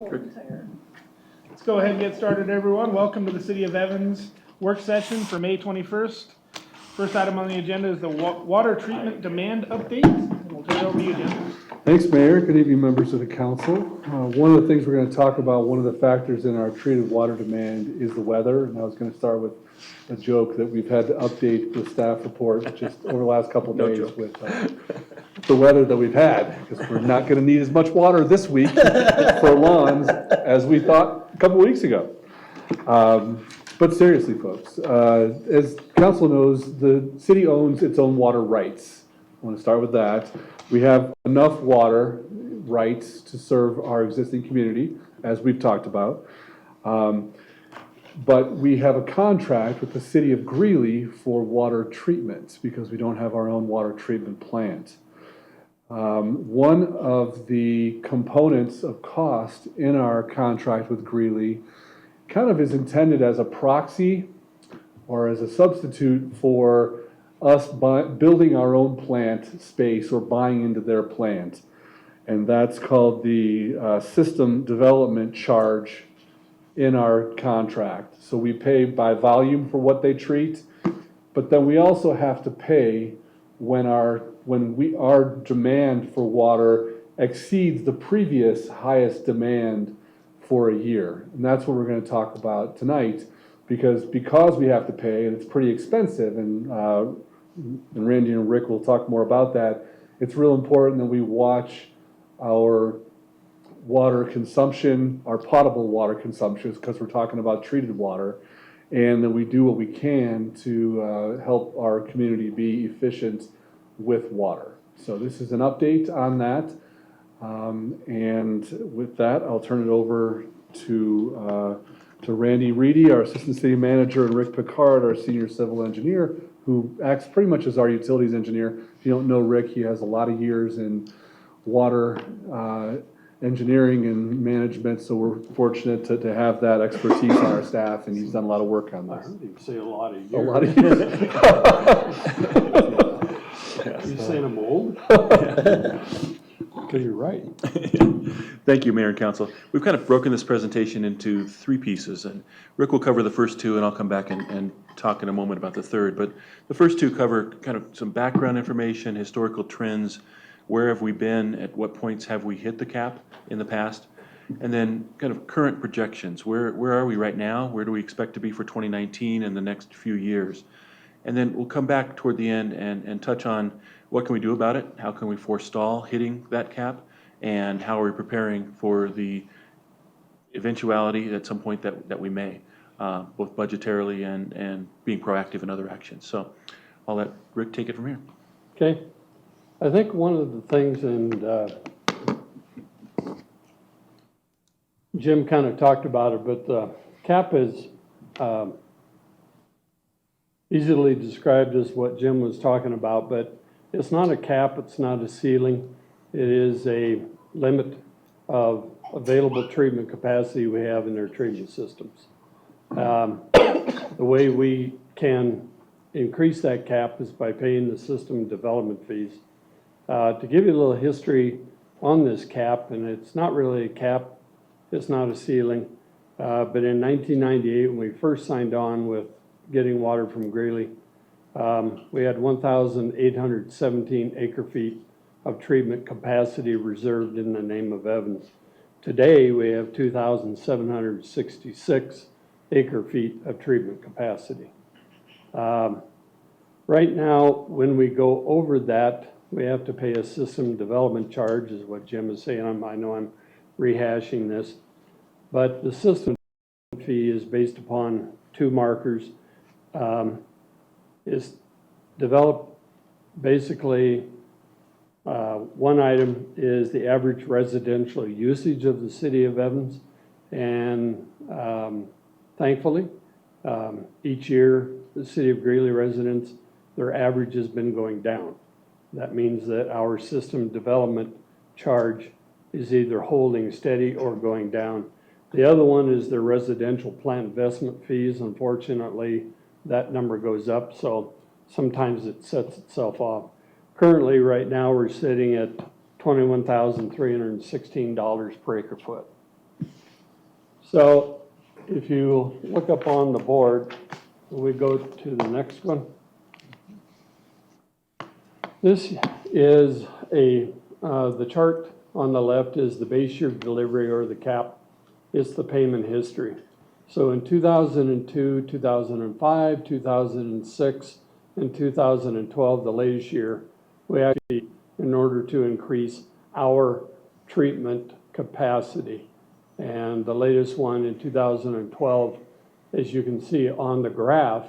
Let's go ahead and get started, everyone. Welcome to the City of Evans work session for May 21st. First item on the agenda is the water treatment demand update. And we'll turn it over to you, Jim. Thanks, Mayor. Good evening, members of the council. One of the things we're going to talk about, one of the factors in our treated water demand is the weather. And I was going to start with a joke that we've had to update the staff report just over the last couple of days with the weather that we've had, because we're not going to need as much water this week for lawns as we thought a couple weeks ago. But seriously, folks, as council knows, the city owns its own water rights. I want to start with that. We have enough water rights to serve our existing community, as we've talked about. But we have a contract with the city of Greeley for water treatment because we don't have our own water treatment plant. One of the components of cost in our contract with Greeley kind of is intended as a proxy or as a substitute for us building our own plant space or buying into their plant. And that's called the system development charge in our contract. So we pay by volume for what they treat, but then we also have to pay when our demand for water exceeds the previous highest demand for a year. And that's what we're going to talk about tonight, because we have to pay, and it's pretty expensive, and Randy and Rick will talk more about that. It's real important that we watch our water consumption, our potable water consumption, because we're talking about treated water, and that we do what we can to help our community be efficient with water. So this is an update on that. And with that, I'll turn it over to Randy Reedy, our Assistant City Manager, and Rick Picard, our Senior Civil Engineer, who acts pretty much as our utilities engineer. If you don't know Rick, he has a lot of years in water engineering and management, so we're fortunate to have that expertise on our staff, and he's done a lot of work on this. You say a lot of years. A lot of years. You saying I'm old? Because you're right. Thank you, Mayor and Council. We've kind of broken this presentation into three pieces, and Rick will cover the first two, and I'll come back and talk in a moment about the third. But the first two cover kind of some background information, historical trends, where have we been, at what points have we hit the cap in the past, and then kind of current projections. Where are we right now? Where do we expect to be for 2019 and the next few years? And then we'll come back toward the end and touch on what can we do about it, how can we forestall hitting that cap, and how are we preparing for the eventuality at some point that we may, both budgetarily and being proactive in other actions. So I'll let Rick take it from here. Okay. I think one of the things, and Jim kind of talked about it, but the cap is easily described as what Jim was talking about, but it's not a cap, it's not a ceiling. It is a limit of available treatment capacity we have in our treatment systems. The way we can increase that cap is by paying the system development fees. To give you a little history on this cap, and it's not really a cap, it's not a ceiling, but in 1998, when we first signed on with getting water from Greeley, we had 1,817 acre-feet of treatment capacity reserved in the name of Evans. Today, we have 2,766 acre-feet of treatment capacity. Right now, when we go over that, we have to pay a system development charge, is what Jim is saying. I know I'm rehashing this, but the system fee is based upon two markers. Is developed basically, one item is the average residential usage of the city of Evans, and thankfully, each year the city of Greeley residents, their average has been going down. That means that our system development charge is either holding steady or going down. The other one is the residential plant investment fees. Unfortunately, that number goes up, so sometimes it sets itself off. Currently, right now, we're sitting at $21,316 per acre foot. So if you look up on the board, we go to the next one. This is the chart on the left is the base year delivery or the cap. It's the payment history. So in 2002, 2005, 2006, and 2012, the latest year, we actually, in order to increase our treatment capacity. And the latest one in 2012, as you can see on the graph,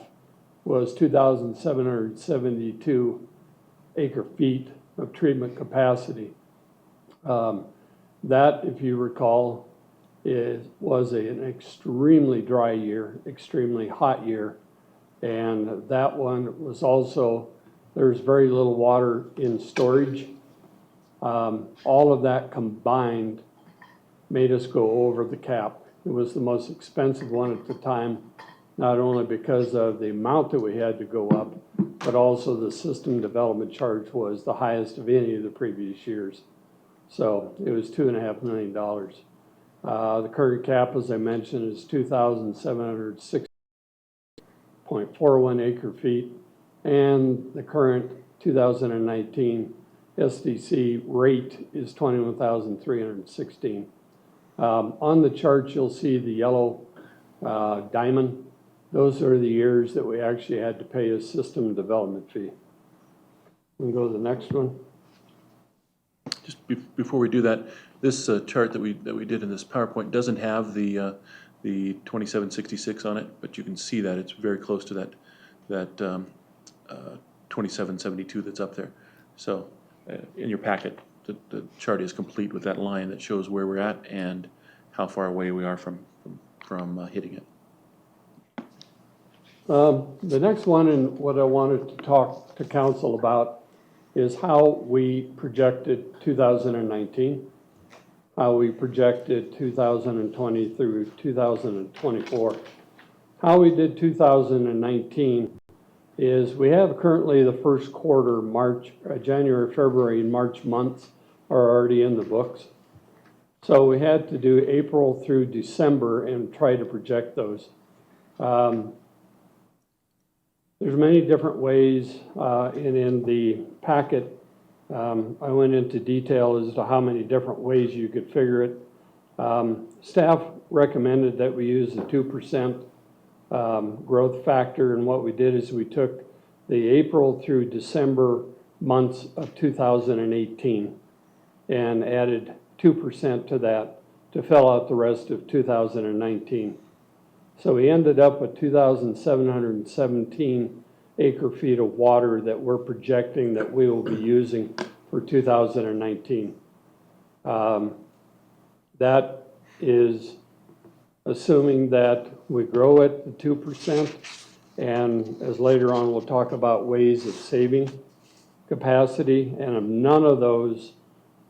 was 2,772 acre feet of treatment capacity. That, if you recall, was an extremely dry year, extremely hot year. And that one was also, there's very little water in storage. All of that combined made us go over the cap. It was the most expensive one at the time, not only because of the amount that we had to go up, but also the system development charge was the highest of any of the previous years. So it was $2.5 million. The current cap, as I mentioned, is 2,706.41 acre feet, and the current 2019 SDC rate is 21,316. On the chart, you'll see the yellow diamond. Those are the years that we actually had to pay a system development fee. We can go to the next one. Just before we do that, this chart that we did in this PowerPoint doesn't have the 2766 on it, but you can see that it's very close to that 2772 that's up there. So in your packet, the chart is complete with that line that shows where we're at and how far away we are from hitting it. The next one, and what I wanted to talk to council about, is how we projected 2019, how we projected 2020 through 2024. How we did 2019 is we have currently the first quarter, January, February, and March months are already in the books. So we had to do April through December and try to project those. There's many different ways, and in the packet, I went into detail as to how many different ways you could figure it. Staff recommended that we use the 2% growth factor, and what we did is we took the April through December months of 2018 and added 2% to that to fill out the rest of 2019. So we ended up with 2,717 acre feet of water that we're projecting that we will be using for 2019. That is assuming that we grow at the 2%, and as later on we'll talk about ways of saving capacity, and none of those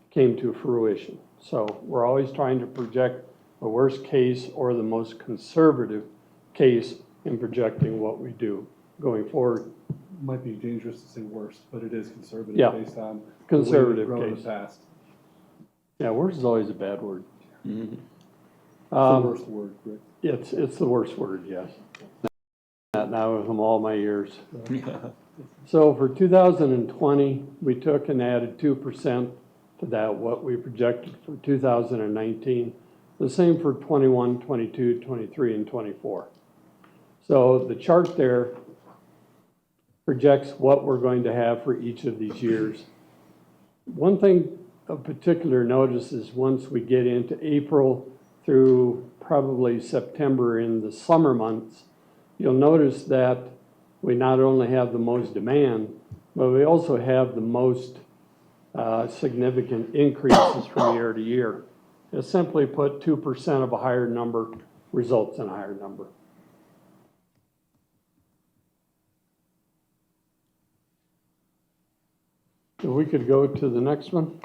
came to fruition. So we're always trying to project the worst case or the most conservative case in projecting what we do going forward. Might be dangerous to say worst, but it is conservative based on conservative the way we've grown case. in the past. Yeah, worst is always a bad word. Mm-hmm. It's the worst word, Rick. It's the worst word, yes. Now from all my years. So for 2020, we took and added 2% to that, what we projected for 2019. The same for 21, 22, 23, and 24. So the chart there projects what we're going to have for each of these years. One thing of particular notice is once we get into April through probably September in the summer months, you'll notice that we not only have the most demand, but we also have the most significant increases from year to year. It's simply put, 2% of a higher number results in a higher number. If we could go to the next one.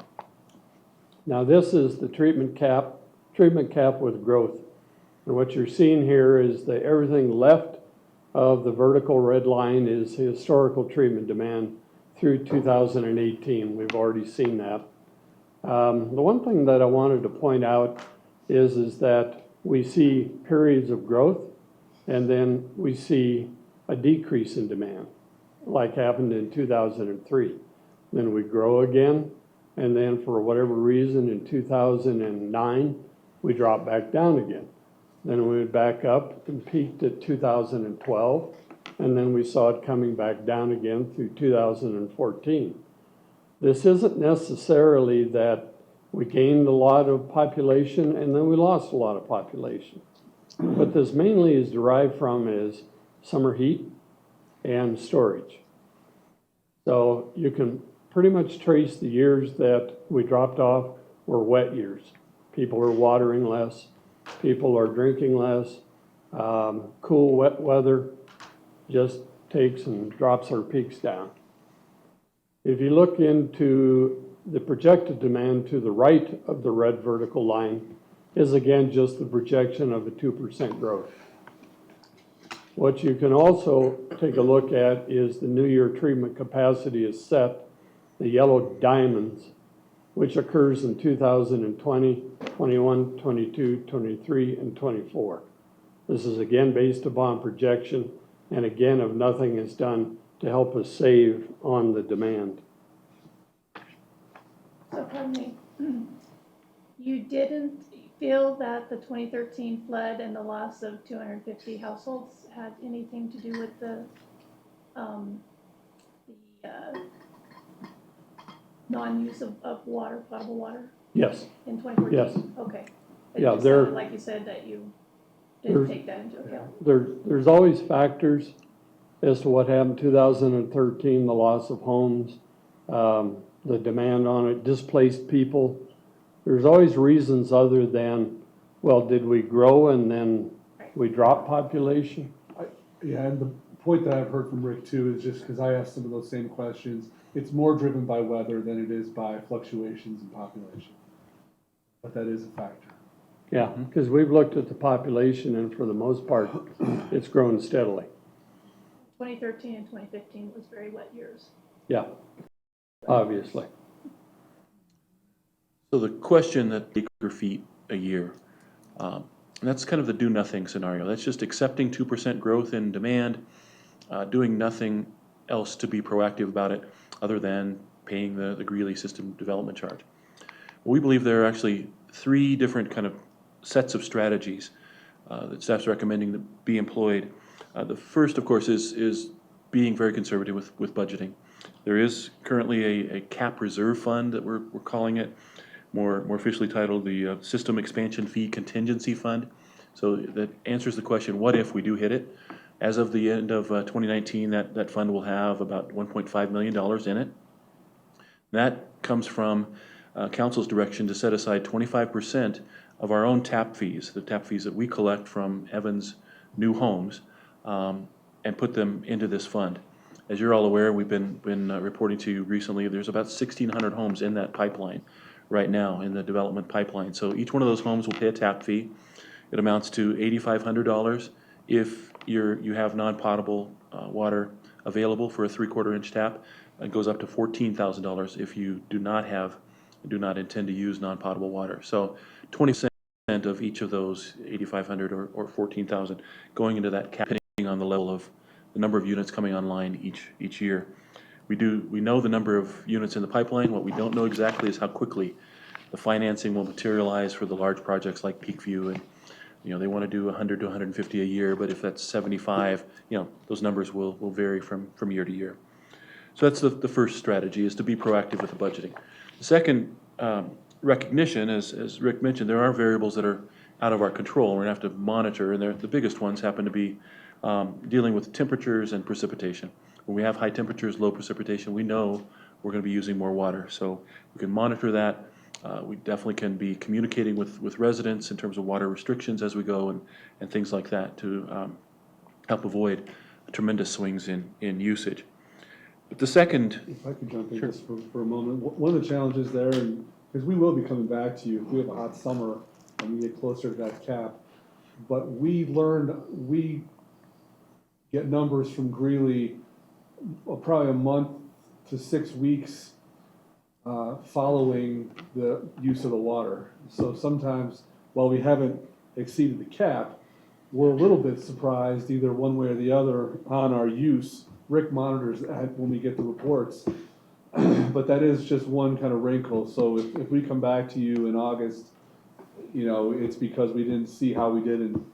Now this is the treatment cap with growth. And what you're seeing here is that everything left of the vertical red line is historical treatment demand through 2018. We've already seen that. The one thing that I wanted to point out is that we see periods of growth, and then we see a decrease in demand, like happened in 2003. Then we grow again, and then for whatever reason in 2009, we drop back down again. Then we went back up and peaked at 2012, and then we saw it coming back down again through 2014. This isn't necessarily that we gained a lot of population and then we lost a lot of population. What this mainly is derived from is summer heat and storage. So you can pretty much trace the years that we dropped off were wet years. People are watering less, people are drinking less. Cool, wet weather just takes and drops our peaks down. If you look into the projected demand to the right of the red vertical line is again just the projection of a 2% growth. What you can also take a look at is the New Year treatment capacity is set, the yellow diamonds, which occurs in 2020, 21, 22, 23, and 24. This is again based upon projection, and again, if nothing is done to help us save on the demand. So pardon me, you didn't feel that the 2013 flood and the loss of 250 households had anything to do with the non-use of water, potable water Yes. in 2014? Yes. Okay. Yeah, It just there- sounded like you said that you didn't take that into account. There's always factors as to what happened 2013, the loss of homes, the demand on it, displaced people. There's always reasons other than, well, did we grow and then we drop population? Yeah, and the point that I've heard from Rick too is just because I asked some of those same questions, it's more driven by weather than it is by fluctuations in population. But that is a factor. Yeah, because we've looked at the population and for the most part, it's grown steadily. 2013 and 2015 was very wet years. Yeah, obviously. So the question that acre feet a year, and that's kind of the do nothing scenario. That's just accepting 2% growth in demand, doing nothing else to be proactive about it other than paying the Greeley System Development Charge. Well, we believe there are actually three different kind of sets of strategies that staff's recommending that be employed. The first, of course, is being very conservative with budgeting. There is currently a cap reserve fund that we're calling it, more officially titled the System Expansion Fee Contingency Fund. So that answers the question, what if we do hit it? As of the end of 2019, that fund will have about $1.5 million in it. That comes from Council's direction to set aside 25% of our own tap fees, the tap fees that we collect from Evans new homes, and put them into this fund. As you're all aware, we've been reporting to you recently, there's about 1,600 homes in that pipeline right now, in the development pipeline. So each one of those homes will pay a tap fee. It amounts to $8,500 if you have non-potable water available for a 3/4 inch tap. It goes up to $14,000 if you do not intend to use non-potable water. So 20% of each of those 8,500 or 14,000 going into that cap, depending on the level of the number of units coming online each year. We know the number of units in the pipeline. What we don't know exactly is how quickly the financing will materialize for the large projects like Peakview, and they want to do 100 to 150 a year, but if that's 75, those numbers will vary from year to year. So that's the first strategy, is to be proactive with the budgeting. The second recognition, as Rick mentioned, there are variables that are out of our control. We're going to have to monitor, and the biggest ones happen to be dealing with temperatures and precipitation. When we have high temperatures, low precipitation, we know we're going to be using more water. So we can monitor that. We definitely can be communicating with residents in terms of water restrictions as we go and things like that to help avoid tremendous swings in usage. But the second... If I could jump in just for a moment. One of the challenges there, because we will be coming back to you if we have a hot summer and we get closer to that cap, but we get numbers from Greeley probably a month to 6 weeks following the use of the water. So sometimes, while we haven't exceeded the cap. We're a little bit surprised either one way or the other on our use. Rick monitors that when we get the reports. But that is just one kind of wrinkle. So if we come back to you in August, you know, it's because we didn't see how we did in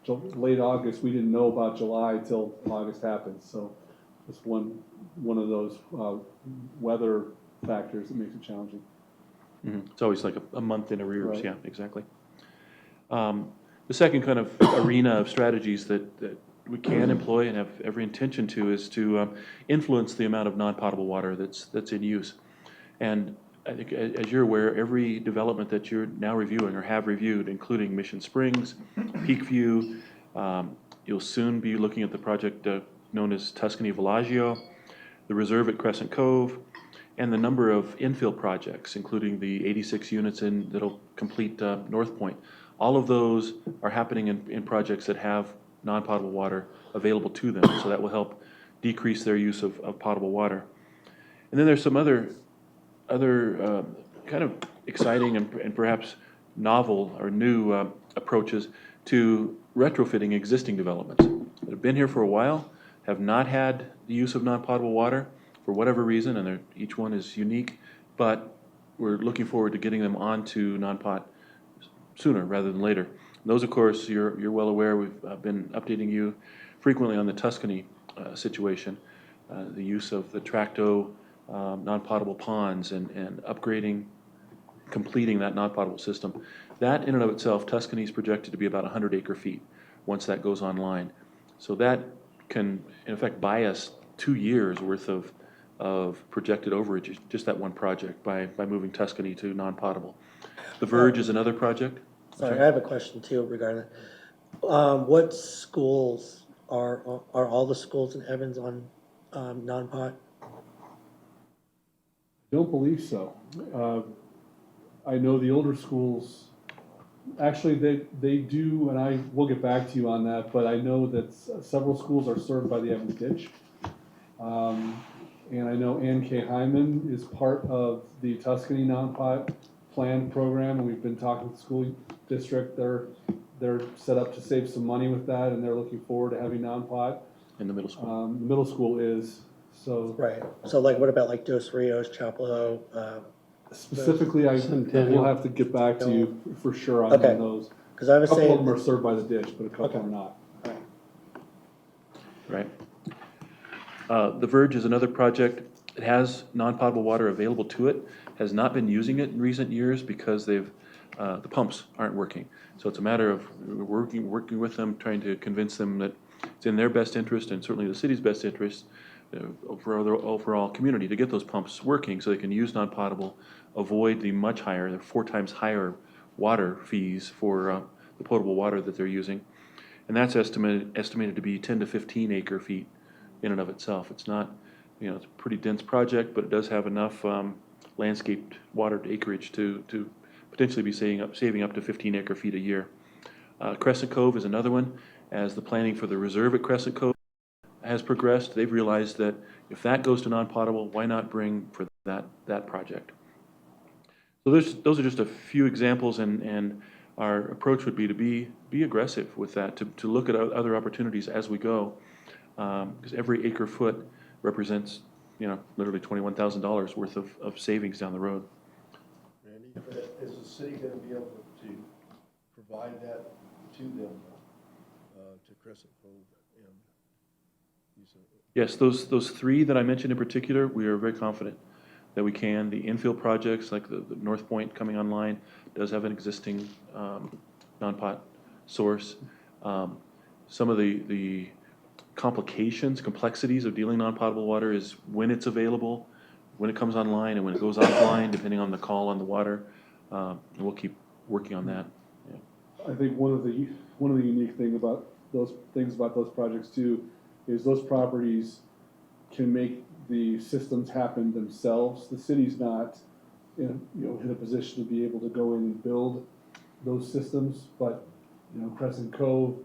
late August. We didn't know about July till August happened. So it's one of those weather factors that makes it challenging. Mhm. It's always like a month in arrears, Right. yeah, exactly. The second kind of arena of strategies that we can employ and have every intention to is to influence the amount of non-potable water that's in use. And I think, as you're aware, every development that you're now reviewing or have reviewed, including Mission Springs, Peakview, you'll soon be looking at the project known as Tuscany Villaggio, the reserve at Crescent Cove, and the number of infill projects, including the 86 units that'll complete North Point. All of those are happening in projects that have non-potable water available to them, so that will help decrease their use of potable water. And then there's some other kind of exciting and perhaps novel or new approaches to retrofitting existing developments that have been here for a while, have not had the use of non-potable water for whatever reason, and each one is unique, but we're looking forward to getting them onto non-pot sooner rather than later. And those, of course, you're well aware, we've been updating you frequently on the Tuscany situation, the use of the Tracto non-potable ponds and upgrading, completing that non-potable system. That in and of itself, Tuscany is projected to be about 100 acre feet once that goes online. So that can, in effect, buy us 2 years worth of projected overage, just that one project, by moving Tuscany to non-potable. The Verge is another project. Sorry, I have a question too regarding that. What schools are all the schools in Evans on non-pot? Don't believe so. I know the older schools, actually they do, and we'll get back to you on that, but I know that several schools are served by the Evans Ditch. And I know Ann K. Hyman is part of the Tuscany non-pot plan program, and we've been talking with the school district. They're set up to save some money with that, and they're looking forward to having non-pot. In the middle school. The middle school is, so. Right. So like, what about like Dos Rios, Chapel? Specifically, Centennial. we'll have to get back to you for sure on Okay. those. Because I A was couple of saying, them are served by the ditch, but a couple Okay. are not. Right. The Verge is another project. It has non-potable water available to it, has not been using it in recent years because the pumps aren't working. So it's a matter of working with them, trying to convince them that it's in their best interest and certainly the city's best interest for the overall community to get those pumps working so they can use non-potable, avoid the much higher, the 4 times higher water fees for the potable water that they're using. And that's estimated to be 10 to 15 acre feet in and of itself. It's not, it's a pretty dense project, but it does have enough landscaped watered acreage to potentially be saving up to 15 acre feet a year. Crescent Cove is another one. As the planning for the reserve at Crescent Cove has progressed, they've realized that if that goes to non-potable, why not bring for that project? So those are just a few examples, and our approach would be to be aggressive with that, to look at other opportunities as we go, because every acre foot represents, literally $21,000 worth of savings down the road. Randy, is the city going to be able to provide that to them, to Crescent Cove? And Yes, those 3 that I mentioned in particular, we are very confident that we can. The infill projects, like the North Point coming online, does have an existing non-pot source. Some of the complexities of dealing non-potable water is when it's available, when it comes online, and when it goes offline, depending on the call on the water. And we'll keep working on that. Yeah. I think one of the unique things about those projects too is those properties can make the systems happen themselves. The city's not in a position to be able to go in and build those systems, but Crescent Cove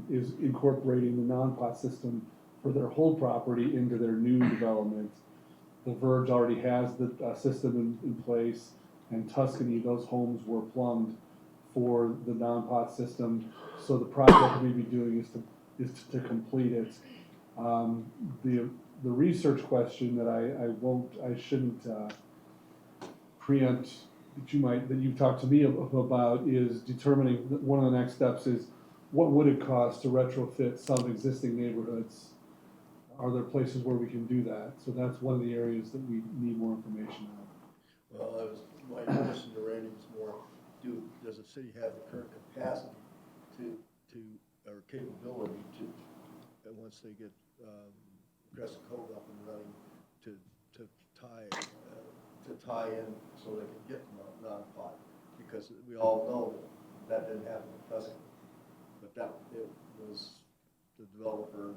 is incorporating the non-pot system for their whole property into their new development. The Verge already has the system in place, and Tuscany, those homes were plumbed for the non-pot system. So the project we'd be doing is to complete it. The research question that I shouldn't preempt that you've talked to me about is determining, one of the next steps is what would it cost to retrofit some existing neighborhoods? Are there places where we can do that? So that's one of the areas that we need more information on. Well, my question to Randy was more, does the city have the current capacity or capability and once they get Crescent Cove up and running, to tie in so they can get non-pot? Because we all know that didn't happen in Crescent, but it was the developer,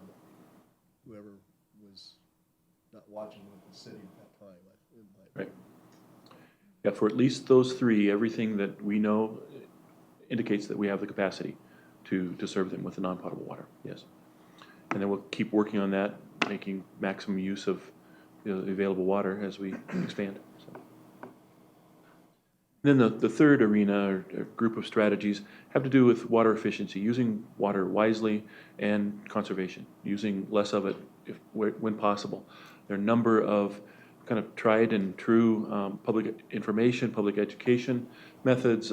whoever was not watching with the city at that time. Right. Yeah, for at least those three, everything that we know indicates that we have the capacity to serve them with the non-potable water, yes. And then we'll keep working on that, making maximum use of the available water as we expand. So. Then the third arena or group of strategies have to do with water efficiency, using water wisely, and conservation, using less of it when possible. There are a number of kind of tried and true public information, public education methods,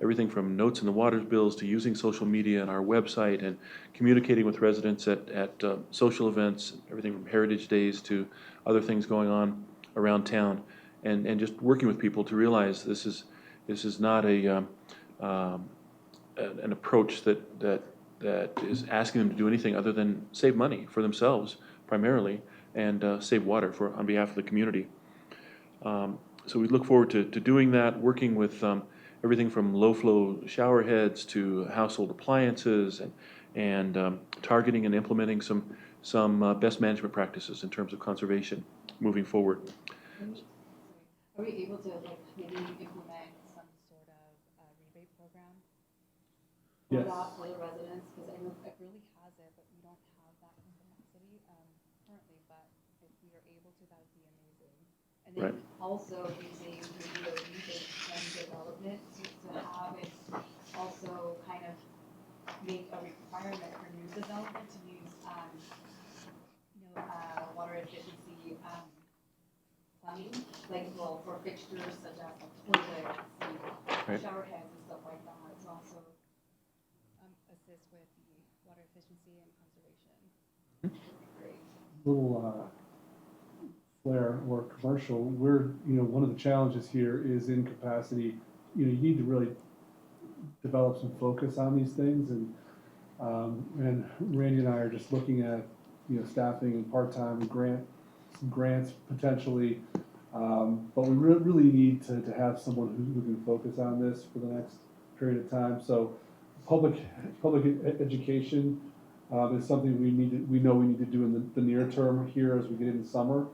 everything from notes in the water bills to using social media and our website and communicating with residents at social events, everything from heritage days to other things going on around town, and just working with people to realize this is not an approach that is asking them to do anything other than save money for themselves primarily and save water on behalf of the community. So we look forward to doing that, working with everything from low-flow shower heads to household appliances, and targeting and implementing some best management practices in terms of conservation moving forward. Are we able to maybe implement some sort of rebate program for Yes. that for the residents? Because I know Greeley has it, but we don't have that capacity currently. But if we are able to, that would be amazing. And then Right. also using maybe a rebate and development to have it also kind of make a requirement for new development to use water efficiency plumbing, for fixtures such as toilets and Right. shower heads and stuff like that, to also assist with the water efficiency and conservation. Would be great. Little flair or commercial, one of the challenges here is in capacity. You need to really develop some focus on these things, and Randy and I are just looking at staffing and part-time and some grants potentially, but we really need to have someone who can focus on this for the next period of time. So public education is something we know we need to do in the near term here as we get into summer.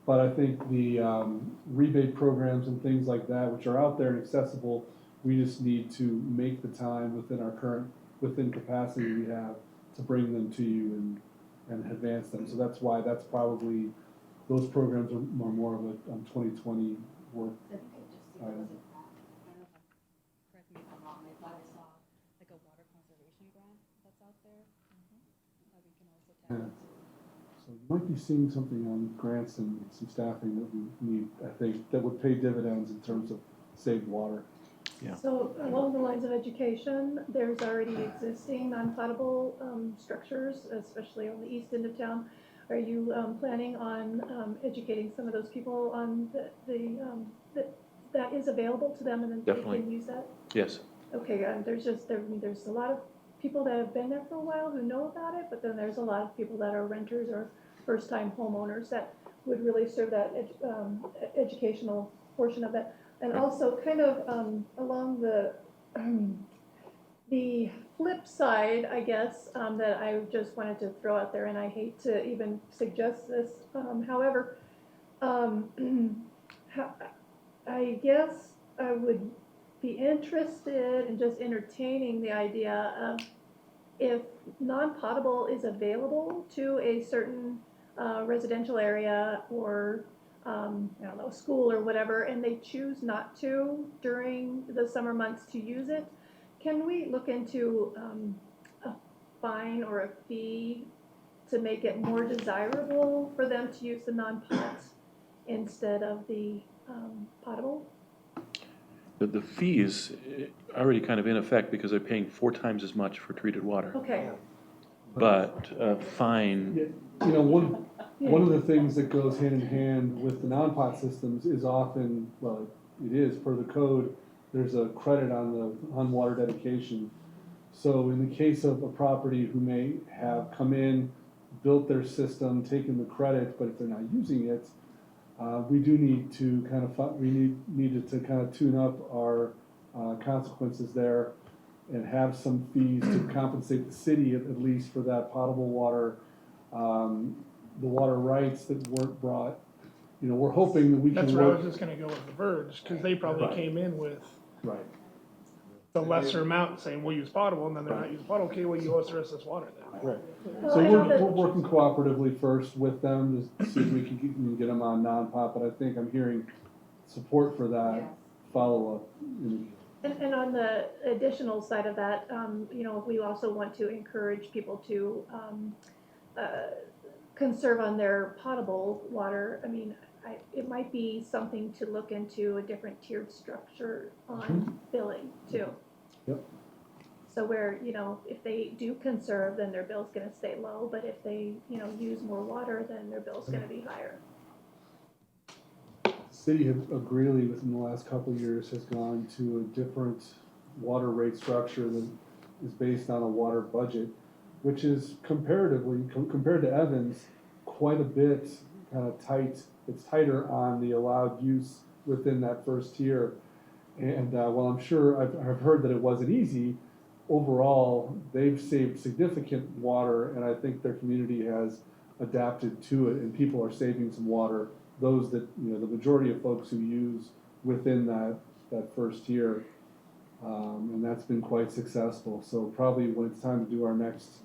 But I think the rebate programs and things like that, which are out there and accessible, we just need to make the time within capacity we have to bring them to you and advance them. So that's why probably those programs are more of a 2020 work. I think I just see there was a grant. I don't know correct me if I'm wrong. I thought I saw a water conservation grant that's out there that we can also tap into. So you might be seeing something on grants and some staffing that we need, I think, that would pay dividends in terms of saved water. Yeah. So along the lines of education, there's already existing non-potable structures, especially on the east end of town. Are you planning on educating some of those people on that is available to them and then Definitely. they can use that? Yes. Okay, there's a lot of people that have been there for a while who know about it, but then there's a lot of people that are renters or first-time homeowners that would really serve that educational portion of it. And also kind of along the flip side, I guess, that I just wanted to throw out there, and I hate to even suggest this, however, I guess I would be interested in just entertaining the idea of if non-potable is available to a certain residential area or I don't know, school or whatever, and they choose not to during the summer months to use it, Can we look into a fine or a fee to make it more desirable for them to use the non-pot instead of the potable? The fee is already kind of in effect because they're paying 4 times as much for treated water. Okay, But fine, You know, one of the things that goes hand in hand with the non-pot systems is often, well, it is per the code, there's a credit on water dedication. So in the case of a property who may have come in, built their system, taken the credit, but if they're not using it, we do need to kind of, needed to kind of tune up our consequences there and have some fees to compensate the city at least for that potable water, the water rights that weren't brought. You know, we're hoping that we can That's where I was work. just gonna go with the Verge, cause they probably Right. came in with Right. the lesser amount saying, we'll use potable, and then they're not using potable, okay, well, you owe us the rest of this water then. Right. Well, So I know that- we're working cooperatively first with them to see if we can get them on non-pot, but I think I'm hearing support for that follow-up. and on the additional side of that, you know, we also want to encourage people to conserve on their potable water. I mean, it might be something to look into, a different tiered structure on billing too. Yep. So where, you know, if they do conserve, then their bill's gonna stay low, but if they, you know, use more water, then their bill's gonna be higher. City of Greeley within the last couple of years has gone to a different water rate structure that is based on a water budget, which is comparatively, compared to Evans, quite a bit kind of tight. It's tighter on the allowed use within that first tier. And while I'm sure I've heard that it wasn't easy, overall, they've saved significant water, and I think their community has adapted to it, and people are saving some water. Those that, you know, the majority of folks who use within that first tier, and that's been quite successful. So probably when it's time to do our next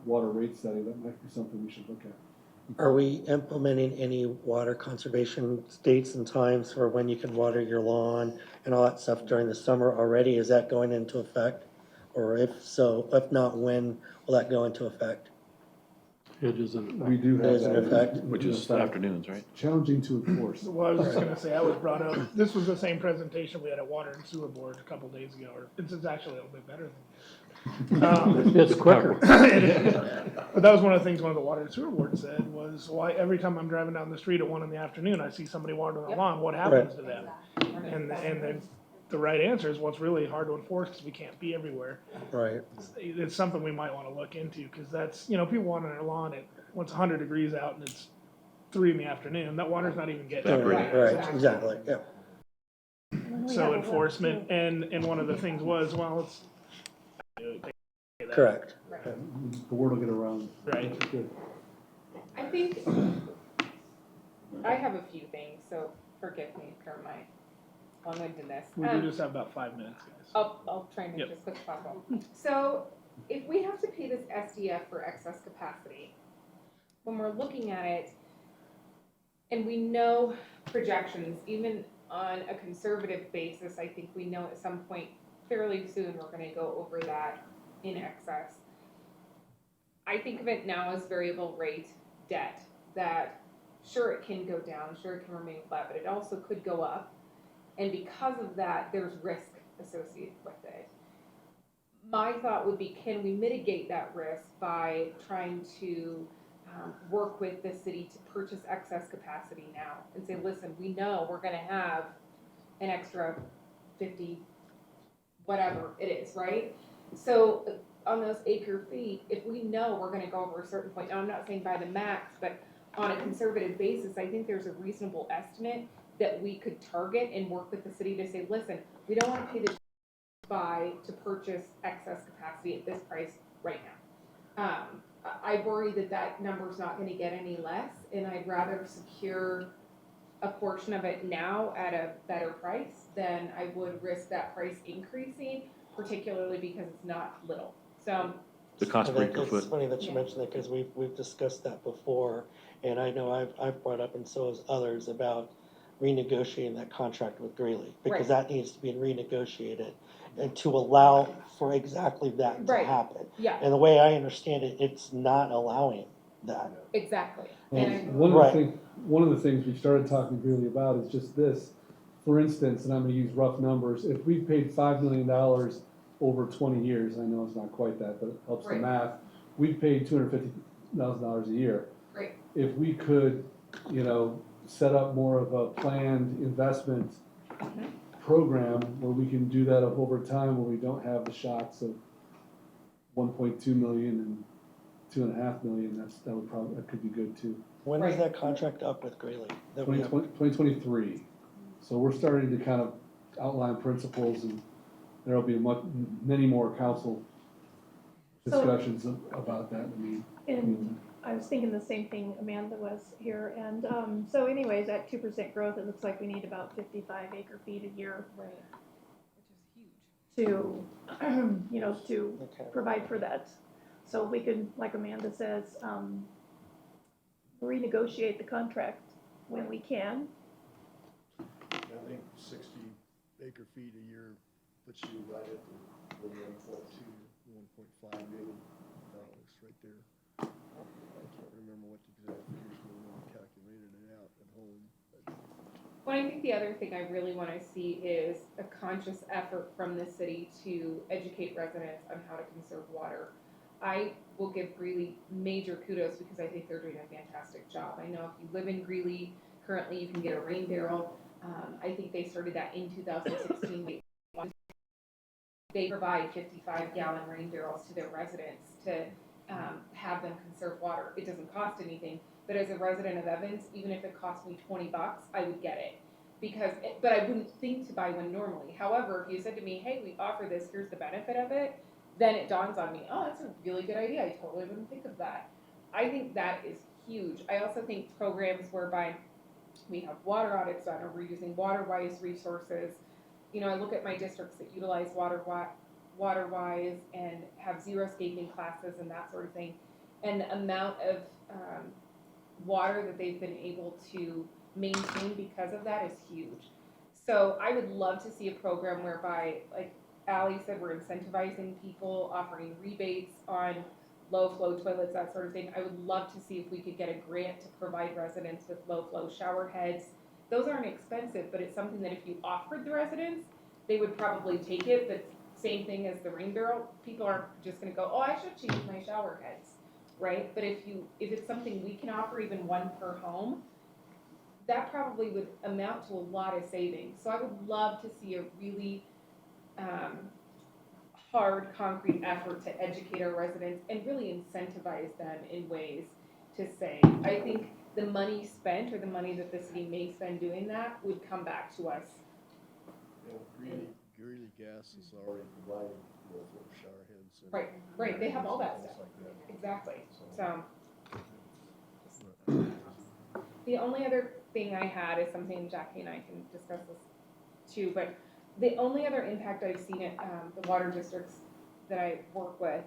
water rate study, that might be something we should look at. Are we implementing any water conservation dates and times for when you can water your lawn and all that stuff during the summer already? Is that going into effect? Or if so, if not, when will that go into effect? It isn't. We do have It is in that. effect. which is afternoons, right? Challenging to enforce. Well, I was just gonna say, I was brought up, this was the same presentation we had at Water and Sewer Board a couple days ago, or it's actually a little bit better than this. It's quicker. But that was one of the things one of the Water and Sewer Board said was, why, every time I'm driving down the street at 1 PM, I see somebody watering the lawn, what happens to them? And then the right answer is, well, it's really hard to enforce because we can't be everywhere. Right. It's something we might wanna look into, cause that's, you know, people watering their lawn when it's 100 degrees out and it's 3 PM, that water's not even getting. Right, exactly, yeah. So enforcement, and one of the things was, well, it's. Correct. The word will get around. Right. Good. I think I have a few things, so forgive me for my long-windedness. We do just have about 5 minutes, guys. I'll try and make Yep. this quick as possible. So if we have to pay this SDF for excess capacity, when we're looking at it, and we know projections, even on a conservative basis, I think we know at some point fairly soon we're gonna go over that in excess. I think of it now as variable rate debt, that sure, it can go down, sure, it can remain flat, but it also could go up. And because of that, there's risk associated with it. My thought would be, can we mitigate that risk by trying to work with the city to purchase excess capacity now and say, listen, we know we're gonna have an extra 50, whatever it is, right? So on those acre feet, if we know we're gonna go over a certain point, now I'm not saying by the max, but on a conservative basis, I think there's a reasonable estimate that we could target and work with the city to say, listen, we don't wanna pay the to purchase excess capacity at this price right now. I worry that number's not gonna get any less, and I'd rather secure a portion of it now at a better price than I would risk that price increasing, particularly because it's not little. So The cost per acre It's foot. funny that you mentioned that, because we've discussed that before, and I know I've brought up, and so has others, about renegotiating that contract with Greeley, because Right. that needs to be renegotiated. and to allow for exactly that to Right. happen. Yeah, And the way I understand it, it's not allowing that. exactly. Well, And Right. one of the things we started talking really about is just this. For instance, and I'm gonna use rough numbers, if we paid $5 million over 20 years, I know it's not quite that, but it helps the Right. math, we've paid $250,000 a year. Right. If we could, set up more of a planned investment program where we can do that over time, where we don't have the shocks of 1.2 million and 2.5 million, that could be good too. When is Right. that contract up with Greeley? That we have- 2023. So we're starting to kind of outline principles, and there'll be many more council So- discussions about that. And I was thinking the same thing, Amanda was here, and, so anyways, at 2% growth, it looks like we need about 55 acre feet a year right, which is huge. to, to Okay. provide for that. So we could, like Amanda says, renegotiate the contract when we can. I think 60 acre feet a year puts you right at the 1.5 million dollars right there. I can't remember what the exact figures were when we calculated it out at home. Well, I think the other thing I really want to see is a conscious effort from the city to educate residents on how to conserve water. I will give Greeley major kudos because I think they're doing a fantastic job. I know if you live in Greeley, currently you can get a rain barrel. I think they started that in 2016. They provide 55-gallon rain barrels to their residents to have them conserve water. It doesn't cost anything, but as a resident of Evans, even if it cost me $20, I would get it. But I wouldn't think to buy one normally. However, if you said to me, hey, we offer this, here's the benefit of it, then it dawns on me, oh, that's a really good idea. I totally wouldn't think of that. I think that is huge. I also think programs whereby we have water audits done, or we're using water-wise resources. I look at my districts that utilize water-wise and have zero-scaping classes and that sort of thing. And the amount of water that they've been able to maintain because of that is huge. So I would love to see a program whereby, like Allie said, we're incentivizing people, offering rebates on low-flow toilets, that sort of thing. I would love to see if we could get a grant to provide residents with low-flow shower heads. Those aren't expensive, but it's something that if you offered the residents, they would probably take it. But same thing as the rain barrel, people aren't just gonna go, oh, I should change my shower heads, right? But if it's something we can offer, even one per home, that probably would amount to a lot of savings. So I would love to see a really hard, concrete effort to educate our residents and really incentivize them in ways to save. I think the money spent, or the money that the city may spend doing that, would come back to us. Greeley Gas is already providing low-flow shower heads. And Right, they have all that things stuff. like that. Exactly. So the only other thing I had is something Jackie and I can discuss this too, but the only other impact I've seen at the water districts that I work with,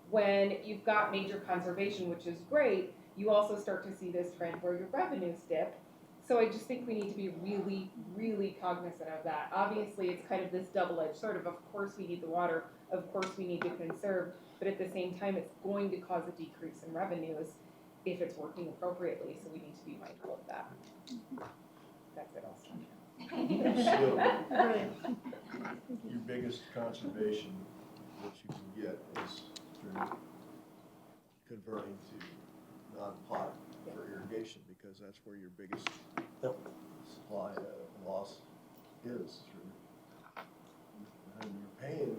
when you've got major conservation, which is great, you also start to see this trend where your revenues dip. So I just think we need to be really, really cognizant of that. Obviously, it's kind of this double-edged sword of course we need the water, of course we need to conserve, but at the same time, it's going to cause a decrease in revenues if it's working appropriately, so we need to be mindful of that. That's it, I'll stop. Right. Your biggest conservation that you can get is through converting to non-pot for irrigation, because that's where your biggest supply loss is through. And you're paying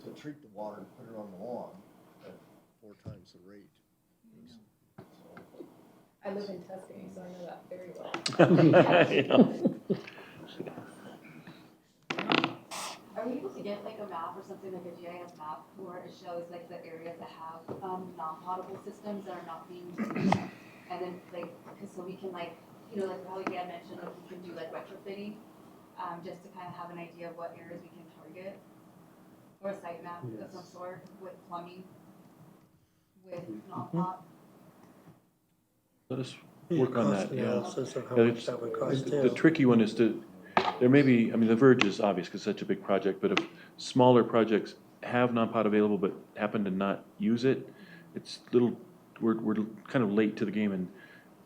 to treat the water and put it on the lawn at 4 times the rate. I live in Tuscany, so I know that very well. Are we able to get like a map or something, like a GIS map, where it shows like the areas that have non-potable systems that are not being used? And then like, so we can like how we had mentioned, like we can do like retrofitting, just to kind of have an idea of what areas we can target. Or a site map of some sort with plumbing, with non-pot. Let us work on that, yeah. Analysis of how Yeah, much that would cost The too. tricky one is to There may be, I mean, the verge is obvious because it's such a big project, but if smaller projects have non-pot available but happen to not use it, it's we're kind of late to the game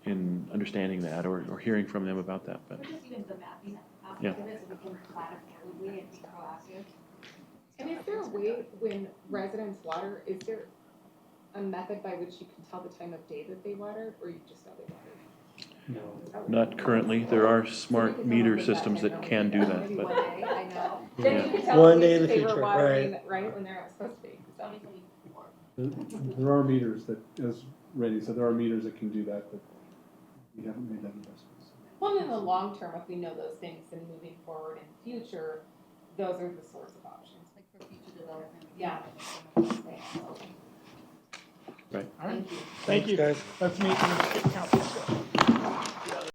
in understanding that or hearing from them about that, but. Or just even the mapping aspect Yeah. of it, so we can plan accordingly and be proactive. And is there a way when residents water, is there a method by which you can tell the time of day that they water, or you just know they water? Not currently. There are smart meter systems that can do that, Maybe but one day, I know. Then you can tell One at day least in if the they were future, watering, right, when they're not supposed to be. So, 2024. There are meters that, as Randy said, there are meters that can do that, but we haven't made that investment. well, in the long term, if we know those things and moving forward in the future, those are the sorts of options. Like for future development. Yeah. Right. All right. Thank you. Thank you. Guys. Let's meet and count this stuff.